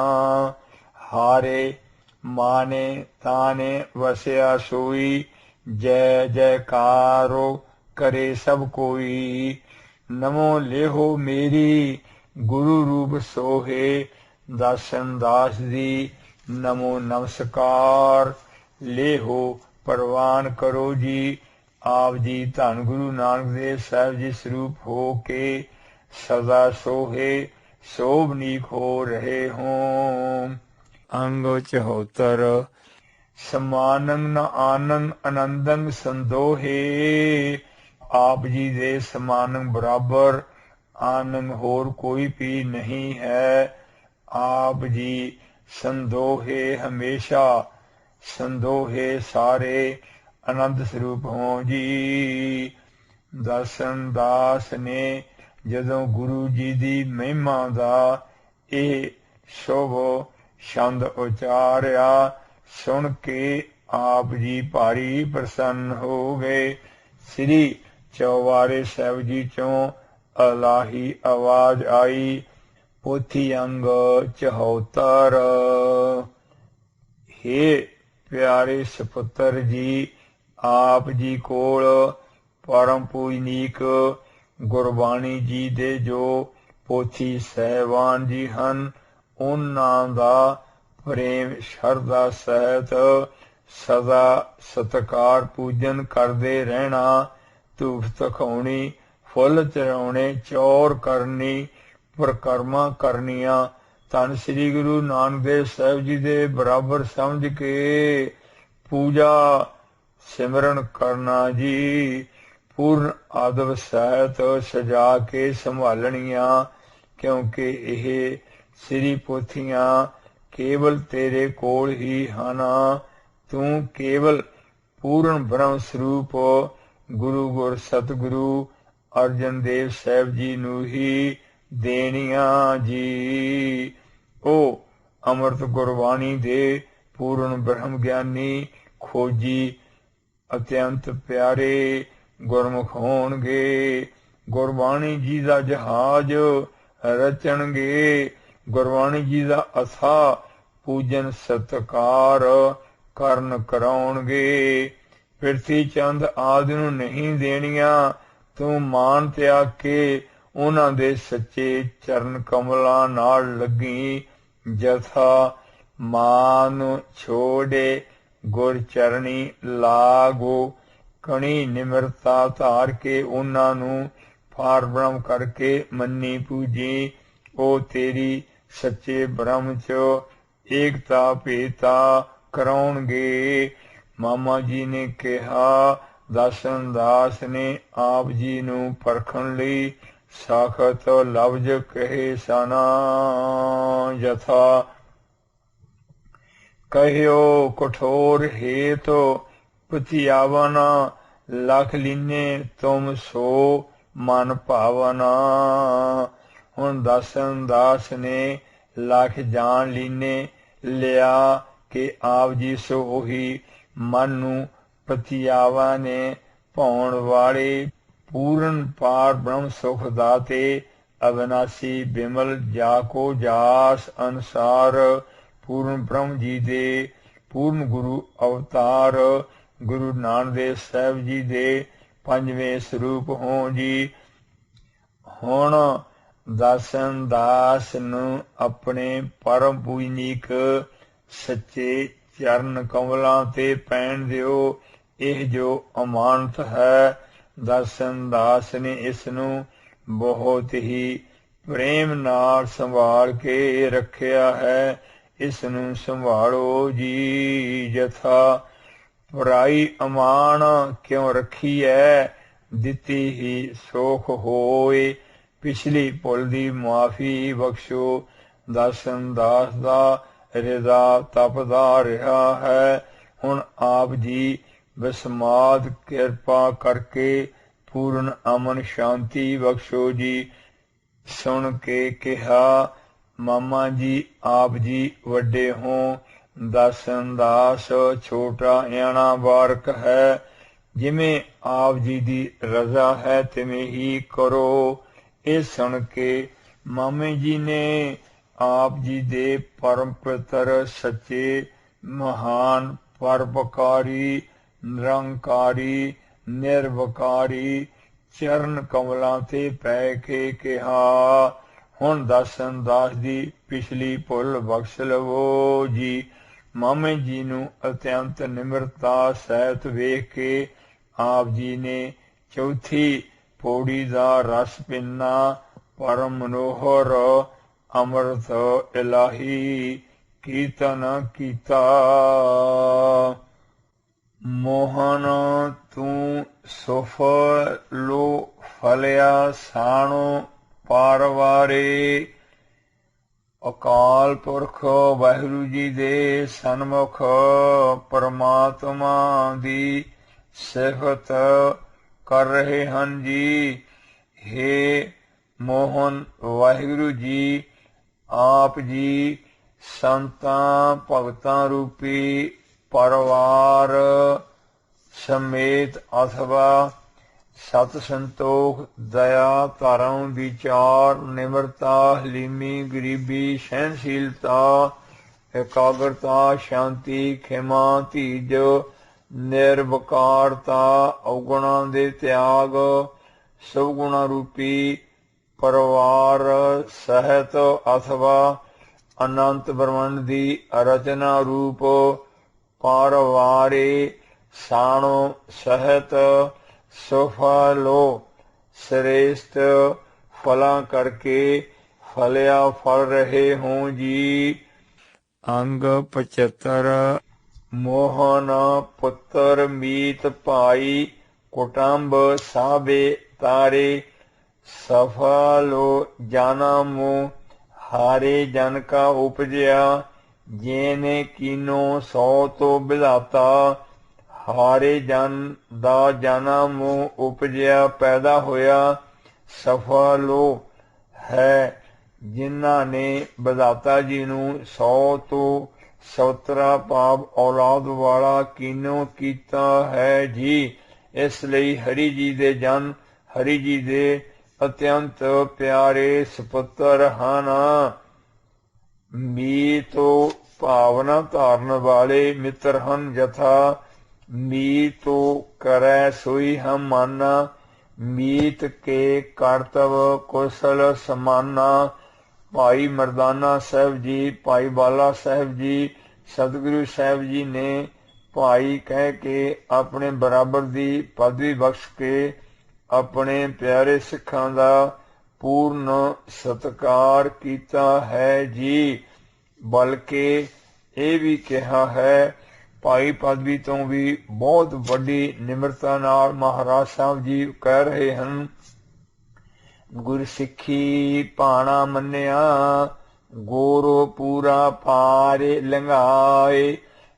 ਹਾਰੇ ਮਾਨੇ ਤਾਨੇ ਵਸਿਆ ਸੋਈ ਜੈ ਜੈਕਾਰੋ ਕਰੇ ਸਭ ਕੋਈ। ਨਮੋ ਲਿਹੋ ਮੇਰੀ ਗੁਰੂ ਰੂਪ ਸੋਹੇ ਦਾਸਨ ਦਾਸ ਦੀ ਨਮੋ ਨਮਸਕਾਰ। ਲਿਹੋ ਪ੍ਰਵਾਨ ਕਰੋ ਜੀ। ਆਪ ਜੀ ਧੰਨ ਗੁਰੂ ਨਾਨਕ ਦੇਵ ਸਾਹਿਬ ਜੀ ਸਰੂਪ ਹੋ ਕੇ ਸਦਾ ਸੋਹੇ ਸੋਭਨੀਕ ਹੋ ਰਹੇ ਹੋਂ। ਅੰਗ 74 ਸਮਾਨੰ ਨ ਆਨੰ ਅਨੰਦੰ ਸੰਦੋਹੇ। ਆਪ ਜੀ ਦੇ ਸਮਾਨੰ ਬਰਾਬਰ ਆਨੰਦ ਹੋਰ ਕੋਈ ਵੀ ਨਹੀਂ ਹੈ। ਆਪ ਜੀ ਸੰਦੋਹੇ ਹਮੇਸ਼ਾ ਸੰਦੋਹੇ ਸਾਰੇ ਆਨੰਦ ਸਰੂਪ ਹੋ ਜੀ। ਦਸਨ ਦਾਸ ਨੇ ਜਦੋਂ ਗੁਰੂ ਜੀ ਦੀ ਮਹਿਮਾ ਦਾ ਇਹ ਸ਼ੁਭ ਛੰਦ ਉਚਾਰਿਆ ਸੁਣ ਕੇ ਆਪ ਜੀ ਭਾਰੀ ਪ੍ਰਸੰਨ ਹੋ ਗਏ। ਸ੍ਰੀ ਚੌਬਾਰੇ ਸਾਹਿਬ ਜੀ ਚੋਂ ਅਲਾਹੀ ਆਵਾਜ਼ ਆਈ। ਪੋਥੀ ਅੰਗ 74। ਹੇ ਪਿਆਰੇ ਸਪੁੱਤਰ ਜੀ, ਆਪ ਜੀ ਕੋਲ ਪਰਮ ਪੂਜਨੀਕ ਗੁਰਬਾਣੀ ਜੀ ਦੇ ਜੋ ਪੋਥੀ ਸਹਿਬਾਨ ਜੀ ਹਨ, ਉਹਨਾਂ ਦਾ ਪ੍ਰੇਮ ਸ਼ਰਧਾ ਸਹਿਤ ਸਦਾ ਸਤਿਕਾਰ ਪੂਜਨ ਕਰਦੇ ਰਹਿਣਾ। ਧੂਫ ਤਖਾਉਣੀ, ਫੁੱਲ ਚੜਾਉਣੇ, ਚੌਰ ਕਰਨੀ, ਪ੍ਰਕਰਮਾਂ ਕਰਨੀਆਂ, ਧੰਨ ਸ੍ਰੀ ਗੁਰੂ ਨਾਨਕ ਦੇਵ ਸਾਹਿਬ ਜੀ ਦੇ ਬਰਾਬਰ ਸਮਝ ਕੇ ਪੂਜਾ ਸਿਮਰਨ ਕਰਨਾ ਜੀ। ਪੂਰਨ ਆਦਬ ਸਹਿਤ ਸਜਾ ਕੇ ਸੰਭਾਲਣੀਆਂ, ਕਿਉਂਕਿ ਇਹ ਸ੍ਰੀ ਪੋਥੀਆਂ ਕੇਵਲ ਤੇਰੇ ਕੋਲ ਹੀ ਹਨ। ਤੂੰ ਕੇਵਲ ਪੂਰਨ ਬ੍ਰਹਮ ਸਰੂਪ ਗੁਰੂ ਗੁਰ ਸਤਿਗੁਰੂ ਅਰਜਨ ਦੇਵ ਸਾਹਿਬ ਜੀ ਨੂੰ ਹੀ ਦੇਣੀਆਂ ਜੀ। ਉਹ ਅੰਮ੍ਰਿਤ ਗੁਰਬਾਣੀ ਦੇ ਪੂਰਨ ਬ੍ਰਹਮ ਗਿਆਨੀ ਖੋਜੀ ਅਤਿਅੰਤ ਪਿਆਰੇ ਗੁਰਮੁਖ ਹੋਣਗੇ। ਗੁਰਬਾਣੀ ਜੀ ਦਾ ਜਹਾਜ਼ ਰਚਣਗੇ। ਗੁਰਬਾਣੀ ਜੀ ਦਾ ਅਥਾਹ ਪੂਜਨ ਸਤਿਕਾਰ ਕਰਨ ਕਰਾਉਣਗੇ। ਪ੍ਰਿਥੀ ਚੰਦ ਆਦਿ ਨੂੰ ਨਹੀਂ ਦੇਣੀਆਂ। ਤੂੰ ਮਾਨ ਤਿਆਗ ਕੇ ਉਹਨਾਂ ਦੇ ਸੱਚੇ ਚਰਨ ਕਮਲਾਂ ਨਾਲ ਲੱਗੀ। ਜਥਾ ਮਾਨ ਛੋੜੇ ਗੁਰ ਚਰਣੀ ਲਾਗੋ। ਕਣੀ ਨਿਮਰਤਾ ਧਾਰ ਕੇ ਉਹਨਾਂ ਨੂੰ ਪਾਰ ਬ੍ਰਹਮ ਕਰਕੇ ਮੰਨੀ ਪੂਜੀ। ਉਹ ਤੇਰੀ ਸੱਚੇ ਬ੍ਰਹਮ ਚ ਏਕਤਾ ਭੇਤਾ ਕਰਾਉਣਗੇ। ਮਾਮਾ ਜੀ ਨੇ ਕਿਹਾ, ਦਸਨ ਦਾਸ ਨੇ ਆਪ ਜੀ ਨੂੰ ਪਰਖਣ ਲਈ ਸਾਖਤ ਲਫ਼ਜ਼ ਕਹੇ ਸਨ। ਜਥਾ ਕਹਿਓ ਕਠੋਰ ਹੇਤ ਪਤਿਆਵਨ ਲਖ ਲੀਨੇ ਤੁਮ ਸੋ ਮਨ ਭਾਵਨਾ। ਹੁਣ ਦਸਨ ਦਾਸ ਨੇ लख जान लीने लिया कि आप जी सो ओही मन नू पतियावा ने पाउण वाले पूर्ण पार ब्रह्म सुख दाते अविनाशी बिमल जाको जास अनुसार पूर्ण ब्रह्म जी दे पूर्ण गुरु अवतार गुरु नानक देव साहब जी दे पंजवें स्वरूप हों जी। हुण दासन दास नूं अपने परम पूजनीक सच्चे चरण कमलां ते पैण दिओ। ਇਹ ਜੋ ਅਮਾਨਤ ਹੈ ਦਰਸ਼ਨ ਦਾਸ ਨੇ ਇਸ ਨੂੰ ਬਹੁਤ ਹੀ ਪ੍ਰੇਮ ਨਾਲ ਸੰਭਾਲ ਕੇ ਰੱਖਿਆ ਹੈ। ਇਸ ਨੂੰ ਸੰਭਾਲੋ ਜੀ ਜਥਾ ਪਰਾਈ ਅਮਾਨ ਕਿਉਂ ਰੱਖੀ ਹੈ ਦਿੱਤੀ ਹੀ ਸੋਖ ਹੋਏ। ਪਿਛਲੀ ਭੁੱਲ ਦੀ ਮੁਆਫੀ ਬਖਸ਼ੋ। ਦਰਸ਼ਨ ਦਾਸ ਦਾ ਹਿਰਦਾ ਤਪਦਾ ਰਿਹਾ ਹੈ। ਹੁਣ ਆਪ ਜੀ ਵਿਸਮਾਦ ਕਿਰਪਾ ਕਰਕੇ ਪੂਰਨ ਅਮਨ ਸ਼ਾਂਤੀ ਬਖਸ਼ੋ ਜੀ। ਸੁਣ ਕੇ ਕਿਹਾ ਮਾਮਾ ਜੀ ਆਪ ਜੀ ਵੱਡੇ ਹੋ ਦਰਸ਼ਨ ਦਾਸ ਛੋਟਾ ਇਆਣਾ ਬਾਰਕ ਹੈ। ਜਿਵੇਂ ਆਪ ਜੀ ਦੀ ਰਜ਼ਾ ਹੈ ਤਿਵੇਂ ਹੀ ਕਰੋ। ਇਹ ਸੁਣ ਕੇ ਮਾਮੇ ਜੀ ਨੇ ਆਪ ਜੀ ਦੇ ਪਰਮ ਪਿਤਰ ਸੱਚੇ ਮਹਾਨ ਪਰਉਪਕਾਰੀ ਨਿਰੰਕਾਰੀ ਨਿਰਵਿਕਾਰੀ ਚਰਨ ਕਮਲਾਂ ਤੇ ਪੈ ਕੇ ਕਿਹਾ ਹੁਣ ਦਰਸ਼ਨ ਦਾਸ ਦੀ ਪਿਛਲੀ ਭੁੱਲ ਬਖਸ਼ ਲਵੋ ਜੀ। ਮਾਮੇ ਜੀ ਨੂੰ ਅਤਿਅੰਤ ਨਿਮਰਤਾ ਸਹਿਤ ਵੇਖ ਕੇ ਆਪ ਜੀ ਨੇ ਚੌਥੀ ਪੌੜੀ ਦਾ ਰਸ ਪੀਨਾ ਪਰਮ ਮਨੋਹਰ ਅੰਮ੍ਰਿਤ ਇਲਾਹੀ ਕੀਰਤਨ ਕੀਤਾ। ਮੋਹਨ ਤੂੰ ਸੁਫਲੋ ਫਲਿਆ ਸਾਣੋ ਪਾਰਵਾਰੇ। ਅਕਾਲ ਪੁਰਖ ਵਾਹਿਗੁਰੂ ਜੀ ਦੇ ਸਨਮੁਖ ਪਰਮਾਤਮਾ ਦੀ ਸਿਫਤ ਕਰ ਰਹੇ ਹਨ ਜੀ। ਹੇ ਮੋਹਨ ਵਾਹਿਗੁਰੂ ਜੀ ਆਪ ਜੀ ਸੰਤਾਂ ਭਗਤਾਂ ਰੂਪੀ ਪਰਿਵਾਰ ਸਮੇਤ ਅਥਵਾ ਸਤ ਸੰਤੋਖ ਦਇਆ ਧਰਮ ਵਿਚਾਰ ਨਿਮਰਤਾ ਹਲੀਮੀ ਗਰੀਬੀ ਸਹਿਨਸ਼ੀਲਤਾ ਇਕਾਗਰਤਾ ਸ਼ਾਂਤੀ ਖਿਮਾ ਧੀਜ ਨਿਰਵਿਕਾਰਤਾ ਔਗੁਣਾਂ ਦੇ ਤਿਆਗ ਸਵਗੁਣਾ ਰੂਪੀ ਪਰਿਵਾਰ ਸਹਿਤ ਅਥਵਾ ਅਨੰਤ ਬ੍ਰਹਮੰਡ ਦੀ ਰਚਨਾ ਰੂਪ ਪਰਿਵਾਰੇ ਸਾਣੋ ਸਹਿਤ ਸੁਫਲੋ श्रेष्ठ फला करके फलिया फल रहे हों जी। अंग 75 मोहन पुत्र मीत भाई कुटुंब साबे तारे सफलो जाना मुँह हारे जन का उपजया जेने कीनो 100 तो विधाता हारे जन दा जाना मुँह उपजया पैदा होया सफलो है जिन्हां ने विधाता जी नूं 100 तो 70 पाप औलाद वाला कीनो कीता है जी। इसलिए हरि जी दे जन हरि जी दे अत्यंत प्यारे सपुत्र हन। मीतो भावना धारण वाले मित्र हन यथा मीतो करे सोई हम माना मीत के कर्तव कौशल समाना। भाई मर्दाना साहब जी भाई बाला साहब जी सतगुरु साहब जी ने भाई कह के अपने बराबर दी पदवी बख्श के अपने प्यारे सिखां दा पूर्ण सत्कार कीता है जी। बल्कि ये भी कहा है भाई पदवी तो भी बहुत वड्डी निमरता नाल महाराज साहब जी कह रहे हैं गुरसिखी पाना मन्निया गोरो पूरा पारे लंघाए।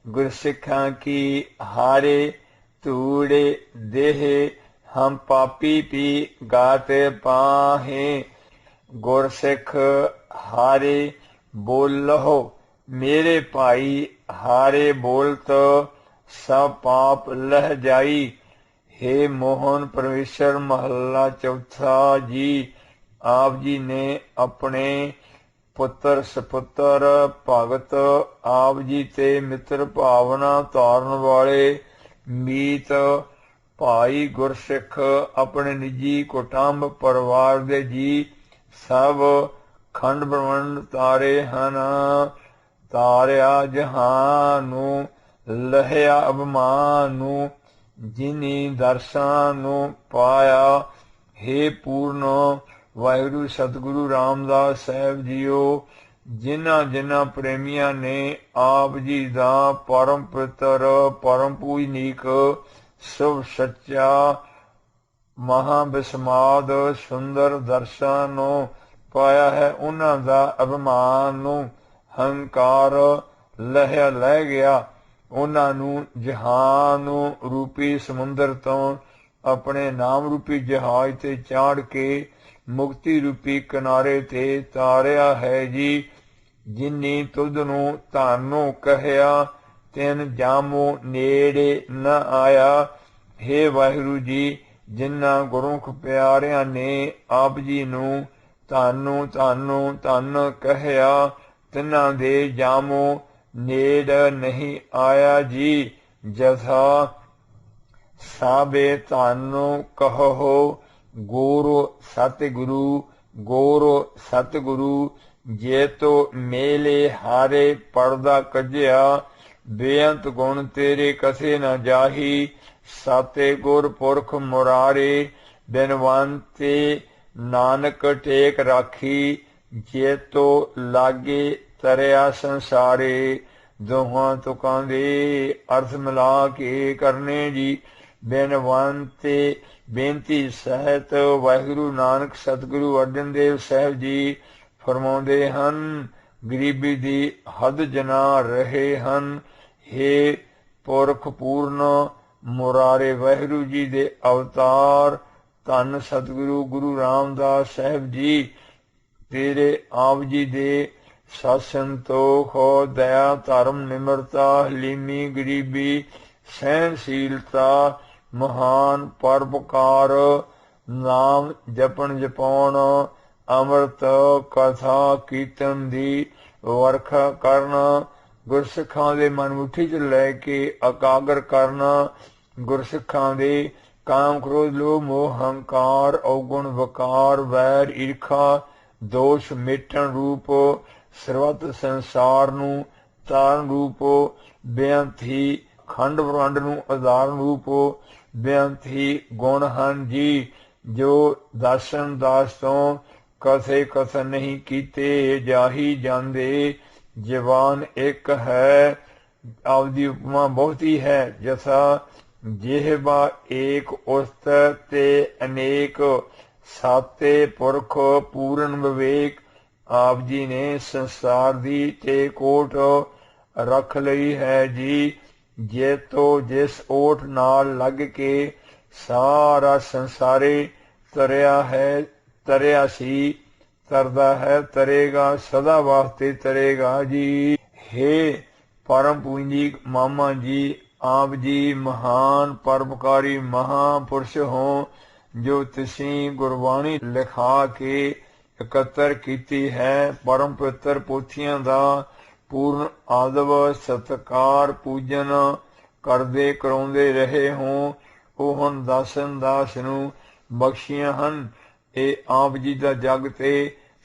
गुरसिखा की हारे तूड़े देहे हम पापी पी गाते पाहे। गुरसिख हारे बोलहो मेरे भाई हारे बोलत सब पाप लह जाई। हे मोहन परमेश्वर महला चौथा जी। आप जी ने अपने पुत्र सपुत्र भगत आप जी ते मित्र भावना धारण वाले मीत भाई गुरसिख अपने निजी कुटुंब परिवार दे जी सब खंड ब्रह्मंड तारे हन। तारिया जहानू लहिया अभिमानू जिनी दर्शानू पाया। हे पूर्ण वाहिगुरु सतगुरु रामदास साहब जीओ जिन्हां जिन्हां प्रेमियां ने आप जी दा परम पवित्र परम पूजनीक शुभ सच्चा महाविस्माद सुंदर दर्शन पाया है। उन्हां दा अभिमान हंकार लहिया लह गया। उन्हां नू जहान रूपी समुंदर तो अपने नाम रूपी जहाज ते चाड़ के मुक्ति रूपी किनारे ते तारिया है जी। जिन्नी तुद नू तानू कहया तिन जामो नेड़े न आया। हे वाहिगुरु जी जिन्ना गुरुख प्यारियां ने आप जी नू तानू तानू तन कहया तिन्हां दे जामो नेड़ नहीं आया जी। जथा साबे तानू कहो गुरु सतगुरु गुरु सतगुरु जे तो मेले हारे पड़दा कजिया। बेअंत गुण तेरे कसे न जाही साते गुर पुरख मुरारे। बिनवंते नानक टेक राखी जे तो लागे तरिया संसारे। दोहां तुकां दे अर्थ मिला के करने जी। बिनवंते बेनती सहित वाहिगुरु नानक सतगुरु अर्जन देव साहब जी फरमाउंदे हन गरीबी दी हद जना रहे हन। हे पुरख पूर्ण मुरारे वाहिगुरु जी दे अवतार धन सतगुरु गुरु रामदास साहब जी तेरे आप जी दे सत संतोख दया धर्म निम्रता हलीमी गरीबी सहनशीलता महान परोपकार नाम जपन जपाउण अमृत कथा कीर्तन दी वरखा करना। गुरसिखां दे मनमुठी च लैके एकाग्र करना। गुरसिखां दे काम क्रोध लोभ मोह हंकार अवगुण वकार वैर ईर्खा दोष मिटन रूप सर्वत संसार नू तारण रूप बेअंत ही खंड ब्रह्मंड नू उदाहरण रूप बेअंत ही गुण हन जी। जो दर्शन दास तो कथे कथन नहीं कीते जाही जांदे। जवान एक है आपदी उपमा बहुत ही है। जैसा जेहबा एक उस्त ते अनेक साते पुरख पूर्ण विवेक आप जी ने संसार दी ते कोट रख लई है जी। जे तो जिस ओठ नाल लग के सारा संसारे तरिया है तरिया सी तरदा है तरेगा सदा वास्ते तरेगा जी। हे परम पूंजीक मामा जी आप जी महान परोपकारी महापुरुष हो जो तुसी गुरबाणी लिखा के इकत्र कीती है। परम पवित्र पोथियां दा पूर्ण आदव सत्कार पूजन करदे कराउंदे रहे हो। ਉਹ ਹੁਣ ਦਾਸਨ ਦਾਸ ਨੂੰ ਬਖਸ਼ੀਆਂ ਹਨ। ਇਹ ਆਪ ਜੀ ਦਾ ਜਗ ਤੇ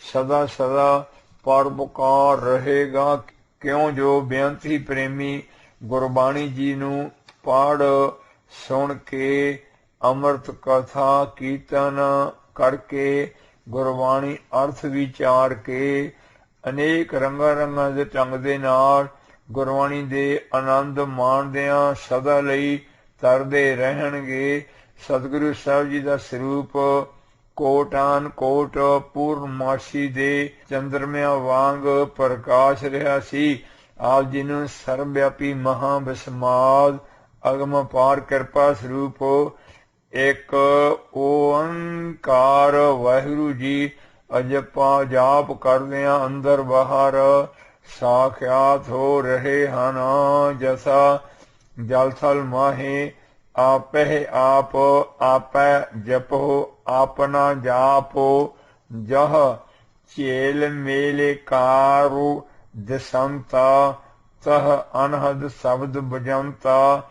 ਸਦਾ ਸਦਾ ਪਰਉਪਕਾਰ ਰਹੇਗਾ। ਕਿਉਂ ਜੋ ਬੇਅੰਤੀ ਪ੍ਰੇਮੀ ਗੁਰਬਾਣੀ ਜੀ ਨੂੰ ਪੜ ਸੁਣ ਕੇ ਅੰਮ੍ਰਿਤ ਕਥਾ ਕੀਰਤਨ ਕਰਕੇ ਗੁਰਬਾਣੀ ਅਰਥ ਵਿਚਾਰ ਕੇ ਅਨੇਕ ਰੰਗਾਂ ਰੰਗਾਂ ਦੇ ਢੰਗ ਦੇ ਨਾਲ ਗੁਰਬਾਣੀ ਦੇ ਆਨੰਦ ਮਾਣਦਿਆਂ ਸਦਾ ਲਈ ਤਰਦੇ ਰਹਿਣਗੇ। ਸਤਿਗੁਰੂ ਸਾਹਿਬ ਜੀ ਦਾ ਸਰੂਪ ਕੋਟਾਨ ਕੋਟ ਪੂਰਨਮਾਸ਼ੀ ਦੇ ਚੰਦਰਮਿਆਂ ਵਾਂਗ ਪ੍ਰਕਾਸ਼ ਰਿਹਾ ਸੀ। ਆਪ ਜੀ ਨੂੰ ਸਰਵਵਿਆਪੀ ਮਹਾ ਵਿਸਮਾਦ ਅਗਮ ਪਾਰ ਕਿਰਪਾ ਸਰੂਪ ਇੱਕ ਓੰਕਾਰ ਵਾਹਿਗੁਰੂ ਜੀ ਅਜਪਾ ਜਾਪ ਕਰਦਿਆਂ ਅੰਦਰ ਬਾਹਰ ਸਾਖਿਆਤ ਹੋ ਰਹੇ ਹਨ। ਜਸਾ ਜਲ ਥਲ ਮਾਹੇ ਆਪਹਿ ਆਪ ਆਪੈ ਜਪੋ ਆਪਣਾ ਜਾਪੋ ਜਹ ਝੇਲ ਮੇਲੇ ਕਾਰੂ ਦਸੰਤਾ ਤਹ ਅਨਹਦ ਸ਼ਬਦ ਬਜੰਤਾ।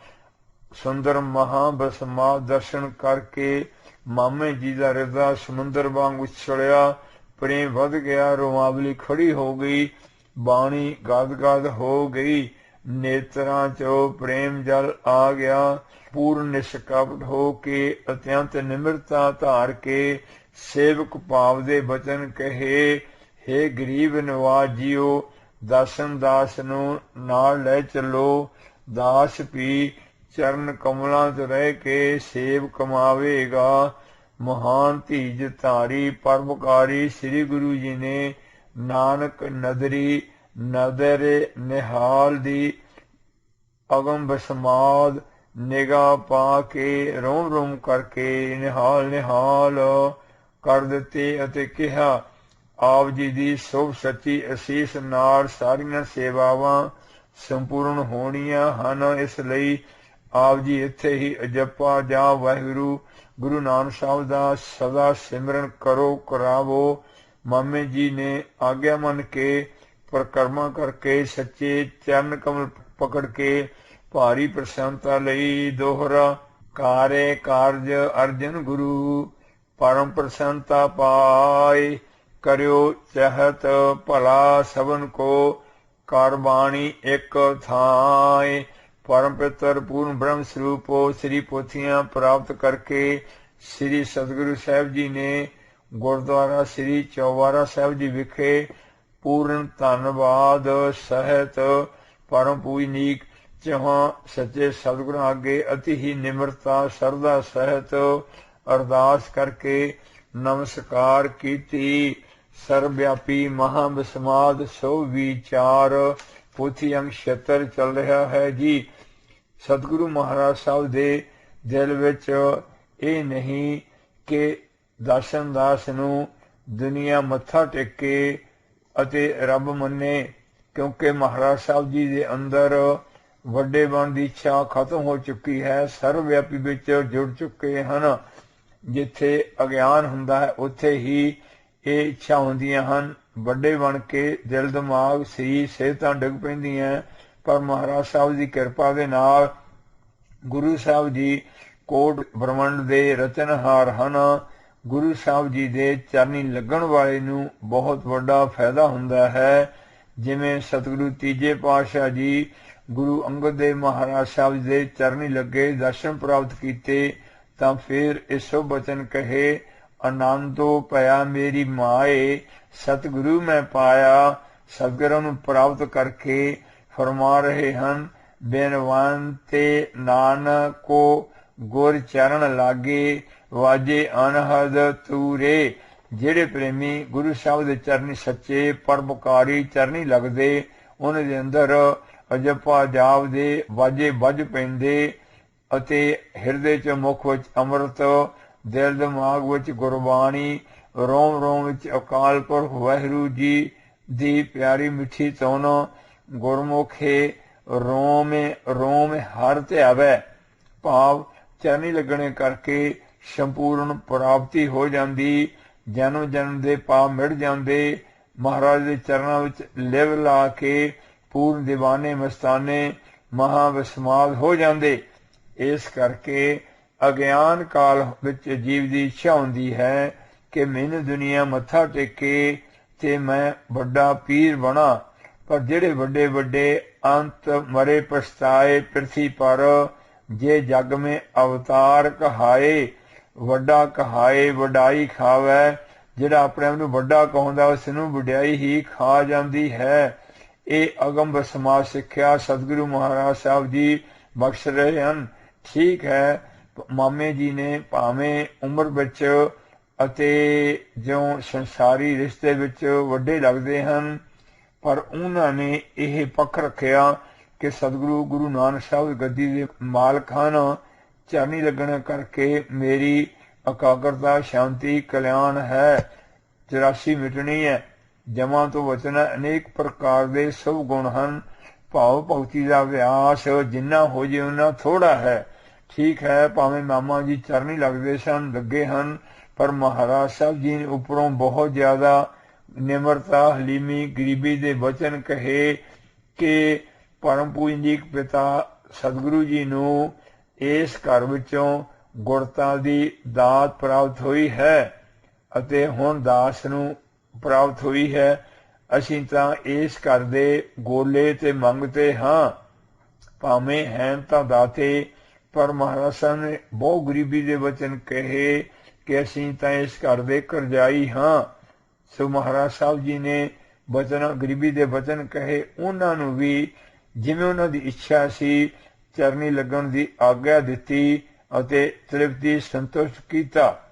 ਸੁੰਦਰ ਮਹਾਬਸਮਾ ਦਰਸ਼ਨ ਕਰਕੇ ਮਾਮੇ ਜੀ ਦਾ ਹਿਰਦਾ ਸਮੁੰਦਰ ਵਾਂਗ ਉਛਲਿਆ, ਪ੍ਰੇਮ ਵਧ ਗਿਆ, ਰੁਮਾਵਲੀ ਖੜੀ ਹੋ ਗਈ, ਬਾਣੀ ਗਦ ਹੋ ਗਈ, ਨੇਤਰਾਂ ਚੋਂ ਪ੍ਰੇਮ ਜਲ ਆ ਗਿਆ। ਪੂਰਨ ਨਿਸ਼ਕਪਟ ਹੋ ਕੇ ਅਤਿਅੰਤ ਨਿਮਰਤਾ ਧਾਰ ਕੇ ਸੇਵਕ ਭਾਵ ਦੇ ਬਚਨ ਕਹੇ, ਹੇ ਗਰੀਬ ਨਵਾਜ ਜੀਓ, ਦਾਸਨ ਦਾਸ ਨੂੰ ਨਾਲ ਲੈ ਚੱਲੋ। ਦਾਸ ਵੀ ਚਰਨ ਕਮਲਾਂ 'ਚ ਰਹਿ ਕੇ ਸੇਵ ਕਮਾਵੇਗਾ। ਮਹਾਨ ਧੀਜ ਧਾਰੀ ਪਰਉਪਕਾਰੀ ਸ੍ਰੀ ਗੁਰੂ ਜੀ ਨੇ ਨਾਨਕ ਨਦਰੀ ਨਦਰ ਨਿਹਾਲ ਦੀ ਅਗਮ ਬਸਮਾਦ ਨਿਗਾਹ ਪਾ ਕੇ ਰੋਮ ਰੋਮ ਕਰਕੇ ਨਿਹਾਲ ਕਰ ਦਿੱਤੇ ਅਤੇ ਕਿਹਾ, ਆਪ ਜੀ ਦੀ ਸ਼ੁਭ ਸੱਚੀ ਅਸੀਸ ਨਾਲ ਸਾਰੀਆਂ ਸੇਵਾਵਾਂ ਸੰਪੂਰਨ ਹੋਣੀਆਂ ਹਨ। ਇਸ ਲਈ ਆਪ ਜੀ ਇੱਥੇ ਹੀ ਅਜੱਪਾ ਜਾਂ ਵਾਹਿਗੁਰੂ ਗੁਰੂ ਨਾਨਕ ਸਾਹਿਬ ਦਾ ਸਦਾ ਸਿਮਰਨ ਕਰੋ ਕਰਾਵੋ। ਮਾਮੇ ਜੀ ਨੇ ਆਗਿਆ ਮੰਨ ਕੇ ਪਰਿਕਰਮਾ ਕਰਕੇ ਸੱਚੇ ਚਰਨ ਕਮਲ ਪਕੜ ਕੇ ਭਾਰੀ ਪ੍ਰਸੰਨਤਾ ਲਈ ਦੋਹਰਾ ਕਾਰੇ ਕਾਰਜ ਅਰਜਨ ਗੁਰੂ ਪਰਮ ਪ੍ਰਸੰਨਤਾ ਪਾਏ। ਕਰਿਓ ਚਾਹਤ ਭਲਾ ਸਭਨ ਕੋ ਕਰ ਬਾਣੀ ਇੱਕ ਥਾਏ। परम पितर पूर्ण ब्रह्म स्वरूपो श्री पोथियां प्राप्त करके श्री सतगुरु साहब जी ने गुरुद्वारा श्री चौबारा साहब जी विखे पूर्ण धन्यवाद सहित परम पूजनीक चौहां सच्चे सतगुरु आगे अति ही निम्रता श्रद्धा सहित अरदास करके नमस्कार कीती। सर्वव्यापी महाविस्माद सो विचार पोथी अंग 76 चल रहा है जी। सतगुरु महाराज साहब दे दिल विच ਇਹ नहीं कि दासन दास ਨੂੰ दुनिया मत्था टेके ਅਤੇ ਰੱਬ ਮੰਨੇ, क्योंकि महाराज साहब जी ਦੇ ਅੰਦਰ ਵੱਡੇ ਬਣ ਦੀ ਇੱਛਾ ਖਤਮ ਹੋ ਚੁੱਕੀ ਹੈ। ਸਰਵਵਿਆਪੀ ਵਿੱਚ ਜੁੜ ਚੁੱਕੇ ਹਨ। ਜਿੱਥੇ ਅਗਿਆਨ ਹੁੰਦਾ ਹੈ ਉੱਥੇ ਹੀ ਇਹ ਇੱਛਾ ਹੁੰਦੀਆਂ ਹਨ। ਵੱਡੇ ਬਣ ਕੇ ਦਿਲ ਦਿਮਾਗ ਸਰੀਰ ਸਿਹਤਾਂ ਡਿੱਗ ਪੈਂਦੀਆਂ, ਪਰ ਮਹਾਰਾਜ ਸਾਹਿਬ ਦੀ ਕਿਰਪਾ ਦੇ ਨਾਲ ਗੁਰੂ ਸਾਹਿਬ ਜੀ ਕੋਟ ਬ੍ਰਹਮੰਡ ਦੇ ਰਚਨਹਾਰ ਹਨ। ਗੁਰੂ ਸਾਹਿਬ ਜੀ ਦੇ ਚਰਨੀ ਲੱਗਣ ਵਾਲੇ ਨੂੰ ਬਹੁਤ ਵੱਡਾ ਫਾਇਦਾ ਹੁੰਦਾ ਹੈ। ਜਿਵੇਂ ਸਤਿਗੁਰੂ ਤੀਜੇ ਪਾਤਸ਼ਾਹ ਜੀ ਗੁਰੂ ਅੰਗਦ ਦੇਵ ਮਹਾਰਾਜ ਸਾਹਿਬ ਦੇ ਚਰਨੀ ਲੱਗੇ, ਦਰਸ਼ਨ ਪ੍ਰਾਪਤ ਕੀਤੇ, ਤਾਂ ਫਿਰ ਇਸੋ ਬਚਨ ਕਹੇ, ਆਨੰਦੋ ਭਇਆ ਮੇਰੀ ਮਾਏ ਸਤਿਗੁਰੂ ਮੈਂ ਪਾਇਆ। ਸਤਿਗੁਰਾਂ ਨੂੰ ਪ੍ਰਾਪਤ ਕਰਕੇ ਫਰਮਾ ਰਹੇ ਹਨ, ਬੇਨਵੰਤੇ ਨਾਨਕੋ ਗੁਰ ਚਰਨ ਲਾਗੇ ਵਾਜੇ ਅਨਹਦ ਤੂਰੇ। ਜਿਹੜੇ ਪ੍ਰੇਮੀ ਗੁਰੂ ਸਾਹਿਬ ਦੇ ਚਰਨੀ ਸੱਚੇ ਪਰਉਪਕਾਰੀ ਚਰਨੀ ਲੱਗਦੇ, ਉਹਨਾਂ ਦੇ ਅੰਦਰ ਅਜੱਪਾ ਜਾਪ ਦੇ ਵਾਜੇ ਵੱਜ ਪੈਂਦੇ ਅਤੇ ਹਿਰਦੇ 'ਚ ਮੁਖ ਵਿੱਚ ਅੰਮ੍ਰਿਤ, ਦਿਲ ਦਿਮਾਗ ਵਿੱਚ ਗੁਰਬਾਣੀ, ਰੋਮ ਰੋਮ ਵਿੱਚ ਅਕਾਲ ਪੁਰਖ ਵਾਹਿਗੁਰੂ ਜੀ ਦੀ ਪਿਆਰੀ ਮਿੱਠੀ ਧੁਨ, ਗੁਰਮੁਖੇ ਰੋਮੇ ਰੋਮ ਹਰ ਧਿਆਵੈ। ਭਾਵ ਚਰਨੀ ਲੱਗਣੇ ਕਰਕੇ ਸੰਪੂਰਨ ਪ੍ਰਾਪਤੀ ਹੋ ਜਾਂਦੀ, ਜਨਮ ਜਨਮ ਦੇ ਪਾਪ ਮਿਟ ਜਾਂਦੇ, ਮਹਾਰਾਜ ਦੇ ਚਰਨਾਂ ਵਿੱਚ ਲਿਵ ਲਾ ਕੇ ਪੂਰਨ ਦੀਵਾਨੇ ਮਸਤਾਨੇ ਮਹਾਵਿਸਮਾਦ ਹੋ ਜਾਂਦੇ। ਇਸ ਕਰਕੇ ਅਗਿਆਨ ਕਾਲ ਵਿੱਚ ਜੀਵ ਦੀ ਇੱਛਾ ਹੁੰਦੀ ਹੈ ਕਿ ਮੈਨੂੰ ਦੁਨੀਆ ਮੱਥਾ ਟੇਕੇ ਤੇ ਮੈਂ ਵੱਡਾ ਪੀਰ ਬਣਾ। ਪਰ ਜਿਹੜੇ ਵੱਡੇ ਵੱਡੇ ਅੰਤ ਮਰੇ ਪਛਤਾਏ ਪ੍ਰਿਥੀ ਪਰ, ਜੇ ਜਗ ਮੇਂ ਅਵਤਾਰ ਕਹਾਏ ਵੱਡਾ ਕਹਾਏ ਵਡਾਈ ਖਾਵੈ। ਜਿਹੜਾ ਆਪਣੇ ਆਪ ਨੂੰ ਵੱਡਾ ਕਹਾਉਂਦਾ ਉਸ ਨੂੰ ਵਡਿਆਈ ਹੀ ਖਾ ਜਾਂਦੀ ਹੈ। ਇਹ ਅਗਮ ਸਮਾਜ ਸਿੱਖਿਆ ਸਤਿਗੁਰੂ ਮਹਾਰਾਜ ਸਾਹਿਬ ਜੀ ਬਖਸ਼ ਰਹੇ ਹਨ। ਠੀਕ ਹੈ, ਮਾਮੇ ਜੀ ਨੇ ਭਾਵੇਂ ਉਮਰ ਵਿੱਚ ਅਤੇ ਜਿਉਂ ਸੰਸਾਰੀ ਰਿਸ਼ਤੇ ਵਿੱਚ ਵੱਡੇ ਲੱਗਦੇ ਹਨ, ਪਰ ਉਹਨਾਂ ਨੇ ਇਹ ਪੱਖ ਰੱਖਿਆ ਕਿ ਸਤਿਗੁਰੂ ਗੁਰੂ ਨਾਨਕ ਸਾਹਿਬ ਗੱਦੀ ਦੇ ਮਾਲਕ ਹਨ। ਚਰਨੀ ਲੱਗਣ ਕਰਕੇ ਮੇਰੀ ਇਕਾਗਰਤਾ ਸ਼ਾਂਤੀ ਕਲਿਆਣ ਹੈ। 84 ਮਿਟਣੀ ਹੈ। ਜਮਾਂ ਤੋਂ ਬਚਣਾ। ਅਨੇਕ ਪ੍ਰਕਾਰ ਦੇ ਸਭ ਗੁਣ ਹਨ। ਭਾਵ ਭਗਤੀ ਦਾ ਅਭਿਆਸ ਜਿੰਨਾ ਹੋ ਜੇ ਉਹਨਾਂ ਥੋੜਾ ਹੈ। ਠੀਕ ਹੈ, ਭਾਵੇਂ ਮਾਮਾ ਜੀ ਚਰਨੀ ਲੱਗਦੇ ਸਨ, ਲੱਗੇ ਹਨ, ਪਰ ਮਹਾਰਾਜ ਸਾਹਿਬ ਜੀ ਨੇ ਉੱਪਰੋਂ ਬਹੁਤ ਜ਼ਿਆਦਾ ਨਿਮਰਤਾ, ਹਲੀਮੀ, ਗਰੀਬੀ ਦੇ ਬਚਨ ਕਹੇ ਕਿ ਪਰਮ ਪੂਜਨੀਕ ਪਿਤਾ ਸਤਿਗੁਰੂ ਜੀ ਨੂੰ ਇਸ ਘਰ ਵਿੱਚੋਂ ਗੁਰਤਾ ਦੀ ਦਾਤ ਪ੍ਰਾਪਤ ਹੋਈ ਹੈ ਅਤੇ ਹੁਣ ਦਾਸ ਨੂੰ ਪ੍ਰਾਪਤ ਹੋਈ ਹੈ। ਅਸੀਂ ਤਾਂ ਇਸ ਘਰ ਦੇ ਗੋਲੇ ਤੇ ਮੰਗਤੇ ਹਾਂ, ਭਾਵੇਂ ਹੈਨ ਤਾਂ ਦਾਤੇ, ਪਰ ਮਹਾਰਾਜ ਸਾਹਿਬ ਨੇ ਬਹੁਤ ਗਰੀਬੀ ਦੇ ਬਚਨ ਕਹੇ ਕਿ ਅਸੀਂ ਤਾਂ ਇਸ ਘਰ ਦੇ ਕਰਜ਼ਾਈ ਹਾਂ। ਸੋ ਮਹਾਰਾਜ ਸਾਹਿਬ ਜੀ ਨੇ ਬਚਨ, ਗਰੀਬੀ ਦੇ ਬਚਨ ਕਹੇ। ਉਹਨਾਂ ਨੂੰ ਵੀ ਜਿਵੇਂ ਉਹਨਾਂ ਦੀ ਇੱਛਾ ਸੀ ਚਰਨੀ ਲੱਗਣ ਦੀ ਆਗਿਆ ਦਿੱਤੀ ਅਤੇ ਤ੍ਰਿਪਤੀ ਸੰਤੁਸ਼ਟ ਕੀਤਾ।